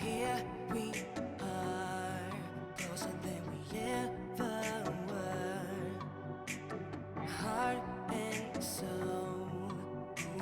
Here we are, closer than we ever were. Heart and soul,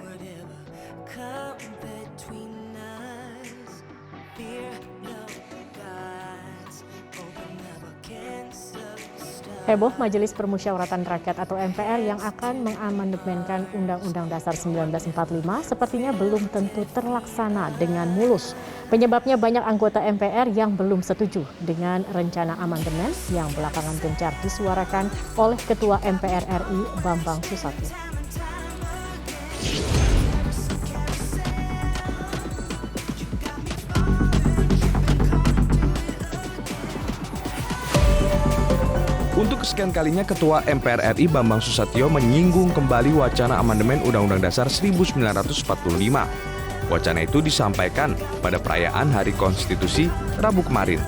whatever come between us. Fear no gods, open up against the stars. Heboh Majelis Permusyawaratan Rakyat atau MPR yang akan mengamandemenkan Undang-Undang Dasar 1945 sepertinya belum tentu terlaksana dengan mulus. Penyebabnya banyak anggota MPR yang belum setuju dengan rencana amandemen yang belakangan gencar disuarakan oleh Ketua MPR RI Bambang Susatyo. Untuk kesekian kalinya, Ketua MPR RI Bambang Susatyo menyinggung kembali wacana amandemen Undang-Undang Dasar 1945. Wacana itu disampaikan pada perayaan Hari Konstitusi Rabu kemarin.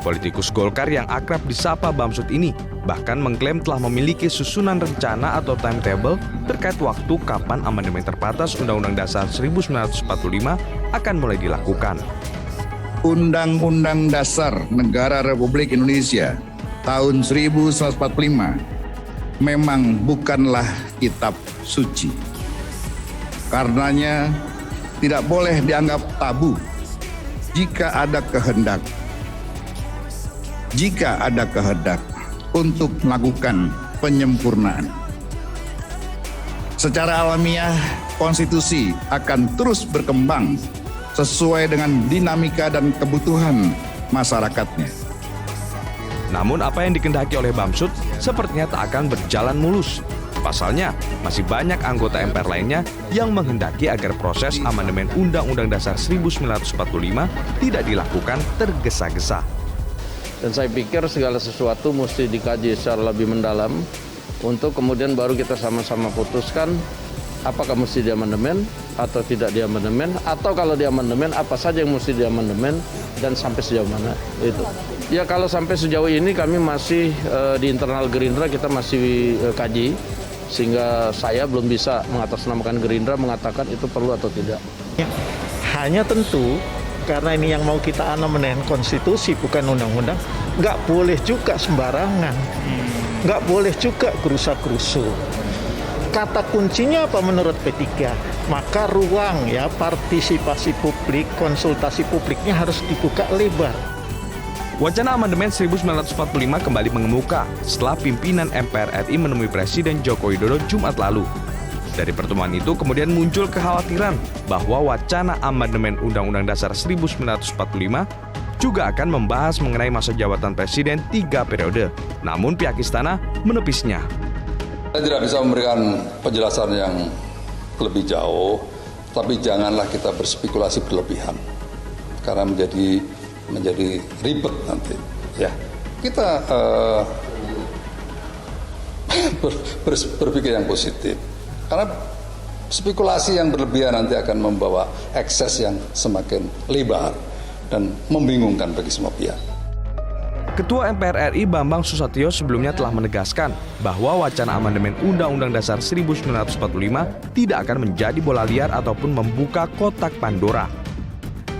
Politikus Golkar yang akrab disapa Bamsud ini bahkan mengklaim telah memiliki susunan rencana atau timetable terkait waktu kapan amandemen terbatas Undang-Undang Dasar 1945 akan mulai dilakukan. Undang-Undang Dasar Negara Republik Indonesia tahun 1945 memang bukanlah kitab suci. Karenanya tidak boleh dianggap tabu jika ada kehendak untuk melakukan penyempurnaan. Secara alamiah, konstitusi akan terus berkembang sesuai dengan dinamika dan kebutuhan masyarakatnya. Namun apa yang dikehendaki oleh Bamsud sepertinya tak akan berjalan mulus. Pasalnya, masih banyak anggota MPR lainnya yang menghendaki agar proses amandemen Undang-Undang Dasar 1945 tidak dilakukan tergesa-gesa. Dan saya pikir segala sesuatu mesti dikaji secara lebih mendalam untuk kemudian baru kita sama-sama putuskan apakah mesti diamandemen atau tidak diamandemen, atau kalau diamandemen apa saja yang mesti diamandemen dan sampai sejauh mana itu. Ya kalau sampai sejauh ini kami masih di internal Gerindra kita masih kaji, sehingga saya belum bisa mengatasnamakan Gerindra mengatakan itu perlu atau tidak. Hanya tentu karena ini yang mau kita amandemen konstitusi bukan undang-undang, nggak boleh juga sembarangan, nggak boleh juga gerusa-gerusu. Kata kuncinya apa menurut P3? Maka ruang ya partisipasi publik, konsultasi publiknya harus dibuka lebar. Wacana amandemen 1945 kembali mengemuka setelah pimpinan MPR RI menemui Presiden Joko Widodo Jumat lalu. Dari pertemuan itu kemudian muncul kekhawatiran bahwa wacana amandemen Undang-Undang Dasar 1945 juga akan membahas mengenai masa jabatan Presiden 3 periode. Namun pihak istana menepisnya. Saya tidak bisa memberikan penjelasan yang lebih jauh, tapi janganlah kita berspekulasi berlebihan, karena menjadi ribet nanti. Ya, kita berpikir yang positif, karena spekulasi yang berlebihan nanti akan membawa ekses yang semakin lebar dan membingungkan bagi semua pihak. Ketua MPR RI Bambang Susatyo sebelumnya telah menegaskan bahwa wacana amandemen Undang-Undang Dasar 1945 tidak akan menjadi bola liar ataupun membuka kotak Pandora.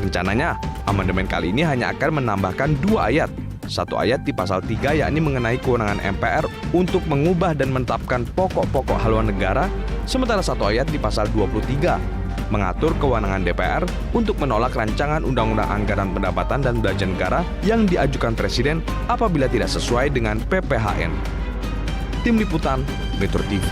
Rencananya, amandemen kali ini hanya akan menambahkan 2 ayat. Satu ayat di pasal 3 yakni mengenai kewenangan MPR untuk mengubah dan menetapkan pokok-pokok haluan negara, sementara satu ayat di pasal 23 mengatur kewenangan DPR untuk menolak rancangan Undang-Undang Anggaran Pendapatan dan Belanja Negara yang diajukan Presiden apabila tidak sesuai dengan PPHN. Tim Liputan, Metro TV.